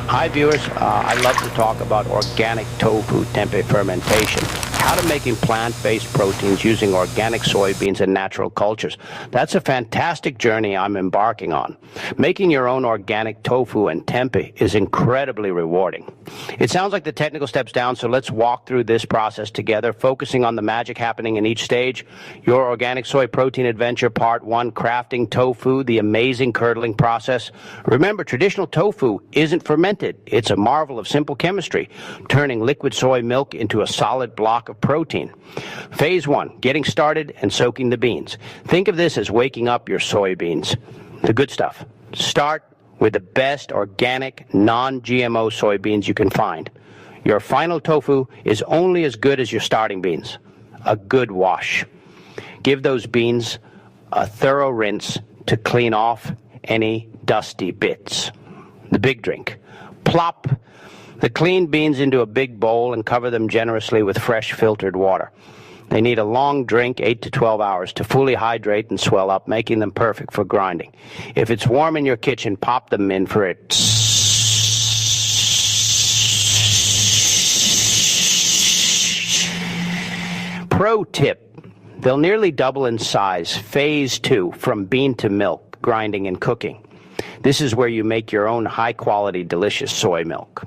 Hi viewers, I love to talk about organic tofu tempeh fermentation, how to making plant-based proteins using organic soybeans and natural cultures. That's a fantastic journey I'm embarking on. Making your own organic tofu and tempeh is incredibly rewarding. It sounds like the technical steps down, so let's walk through this process together, focusing on the magic happening in each stage. Your organic soy protein adventure, part 1, crafting tofu, the amazing curdling process. Remember, traditional tofu isn't fermented. It's a marvel of simple chemistry, turning liquid soy milk into a solid block of protein. Phase 1, getting started and soaking the beans. Think of this as waking up your soybeans, the good stuff. Start with the best organic, non-GMO soybeans you can find. Your final tofu is only as good as your starting beans. A good wash. Give those beans a thorough rinse to clean off any dusty bits. The big drink. Plop the clean beans into a big bowl and cover them generously with fresh filtered water. They need a long drink, 8 to 12 hours, to fully hydrate and swell up, making them perfect for grinding. If it's warm in your kitchen, pop them in for it. Pro tip, they'll nearly double in size. Phase 2, from bean to milk, grinding and cooking. This is where you make your own high-quality, delicious soy milk.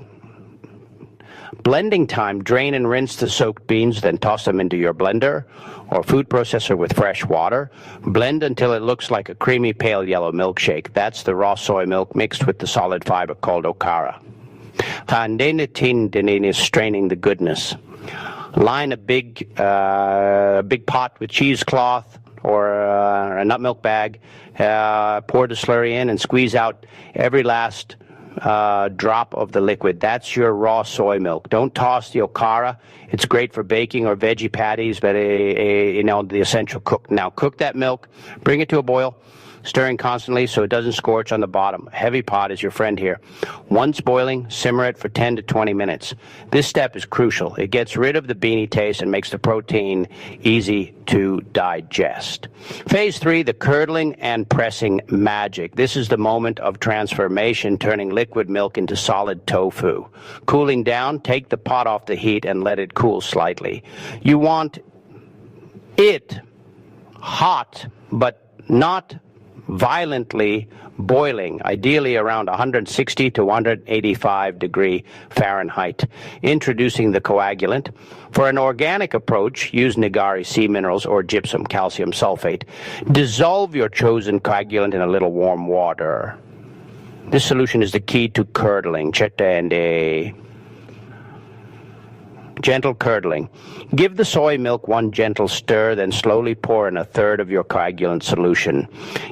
Blending time, drain and rinse the soaked beans, then toss them into your blender or food processor with fresh water. Blend until it looks like a creamy pale yellow milkshake. That's the raw soy milk mixed with the solid fiber called okara. Tandenatin is straining the goodness. Line a big pot with cheesecloth or a nut milk bag. Pour the slurry in and squeeze out every last drop of the liquid. That's your raw soy milk. Don't toss the okara. It's great for baking or veggie patties, but the essential cook. Now cook that milk, bring it to a boil, stirring constantly so it doesn't scorch on the bottom. A heavy pot is your friend here. Once boiling, simmer it for 10 to 20 minutes. This step is crucial. It gets rid of the beany taste and makes the protein easy to digest. Phase 3, the curdling and pressing magic. This is the moment of transformation, turning liquid milk into solid tofu. Cooling down, take the pot off the heat and let it cool slightly. You want it hot, but not violently boiling, ideally around 160 to 185 degree Fahrenheit. Introducing the coagulant. For an organic approach, use nigari sea minerals or gypsum calcium sulfate. Dissolve your chosen coagulant in a little warm water. This solution is the key to curdling. Gentle curdling. Give the soy milk one gentle stir, then slowly pour in a third of your coagulant solution.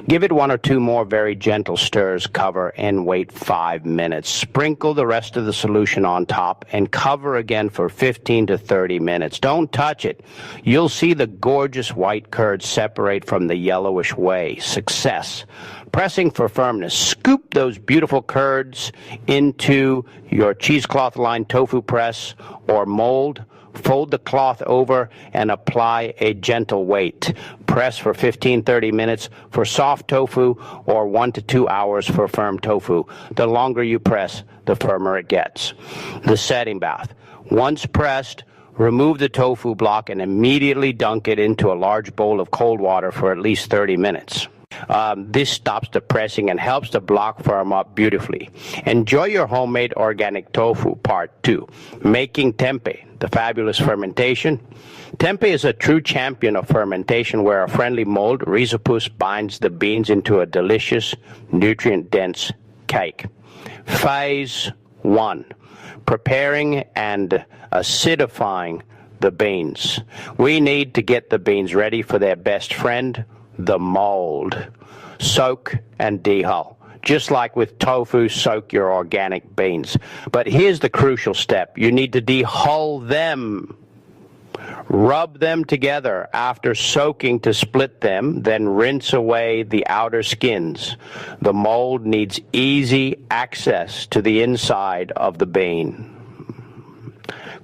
Give it 1 or 2 more very gentle stirs, cover, and wait 5 minutes. Sprinkle the rest of the solution on top and cover again for 15 to 30 minutes. Don't touch it. You'll see the gorgeous white curds separate from the yellowish whey. Success. Pressing for firmness. Scoop those beautiful curds into your cheesecloth-lined tofu press or mold. Fold the cloth over and apply a gentle weight. Press for 15-30 minutes for soft tofu or 1 to 2 hours for firm tofu. The longer you press, the firmer it gets. The setting bath. Once pressed, remove the tofu block and immediately dunk it into a large bowl of cold water for at least 30 minutes. This stops the pressing and helps the block firm up beautifully. Enjoy your homemade organic tofu, part 2. Making tempeh, the fabulous fermentation. Tempeh is a true champion of fermentation where a friendly mold, rhizopus, binds the beans into a delicious, nutrient-dense cake. Phase 1. Preparing and acidifying the beans. We need to get the beans ready for their best friend, the mold. Soak and dehull. Just like with tofu, soak your organic beans. But here's the crucial step. You need to dehull them. Rub them together after soaking to split them, then rinse away the outer skins. The mold needs easy access to the inside of the bean.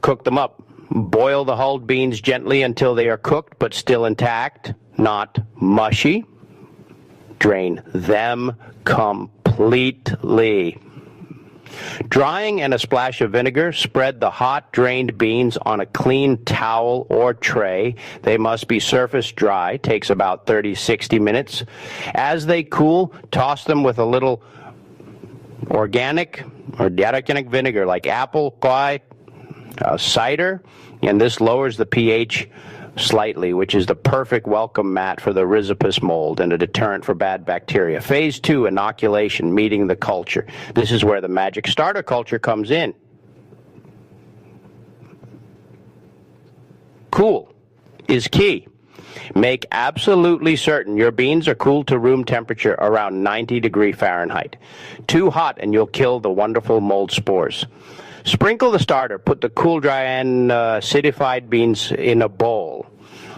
Cook them up. Boil the hulled beans gently until they are cooked but still intact, not mushy. Drain them completely. Drying and a splash of vinegar, spread the hot drained beans on a clean towel or tray. They must be surface dry, takes about 30-60 minutes. As they cool, toss them with a little organic or dietogenic vinegar like apple, quai, cider, and this lowers the pH slightly, which is the perfect welcome mat for the rhizopus mold and a deterrent for bad bacteria. Phase 2, inoculation, meeting the culture. This is where the magic starter culture comes in. Cool is key. Make absolutely certain your beans are cooled to room temperature around 90 Fahrenheit. Too hot and you'll kill the wonderful mold spores. Sprinkle the starter. Put the cool, dry, and acidified beans in a bowl.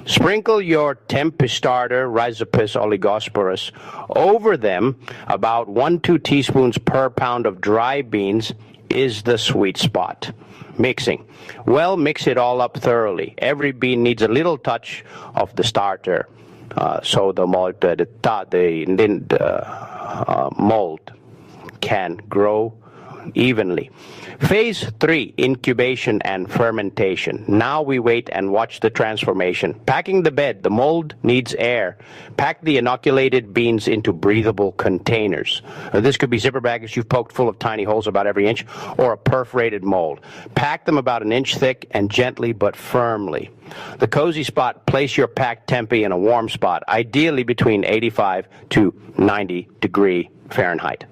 Sprinkle your Tempeh starter, Rhizopus oligosporus, over them. About 1-2 teaspoons per pound of dry beans is the sweet spot. Mixing. Well, mix it all up thoroughly. Every bean needs a little touch of the starter, so the mold can grow evenly. Phase 3, incubation and fermentation. Now we wait and watch the transformation. Packing the bed. The mold needs air. Pack the inoculated beans into breathable containers. This could be zipper bags you've poked full of tiny holes about every inch, or a perforated mold. Pack them about an inch thick and gently but firmly. The cozy spot, place your packed tempeh in a warm spot, ideally between 85 to 90 degree Fahrenheit.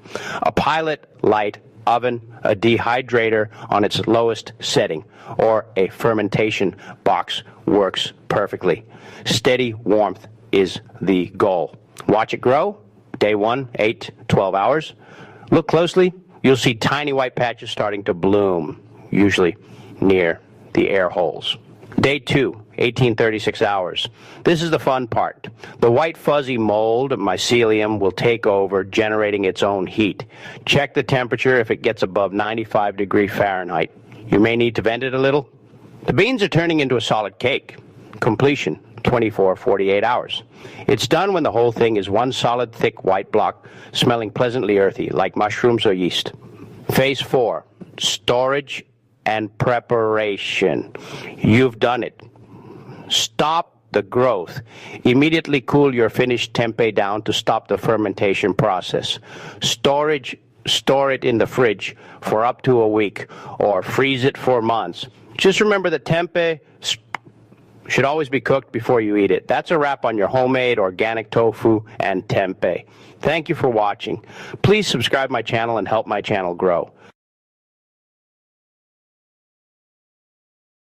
A pilot light oven, a dehydrator on its lowest setting, or a fermentation box works perfectly. Steady warmth is the goal. Watch it grow. Day 1, 8-12 hours. Look closely. You'll see tiny white patches starting to bloom, usually near the air holes. Day 2, 18-36 hours. This is the fun part. The white fuzzy mold, mycelium, will take over, generating its own heat. Check the temperature. If it gets above 95 degree Fahrenheit, you may need to vent it a little. The beans are turning into a solid cake. Completion, 24-48 hours. It's done when the whole thing is one solid, thick white block, smelling pleasantly earthy, like mushrooms or yeast. Phase 4, storage and preparation. You've done it. Stop the growth. Immediately cool your finished tempeh down to stop the fermentation process. Storage, store it in the fridge for up to a week or freeze it for months. Just remember that tempeh should always be cooked before you eat it. That's a wrap on your homemade organic tofu and tempeh. Thank you for watching. Please subscribe my channel and help my channel grow.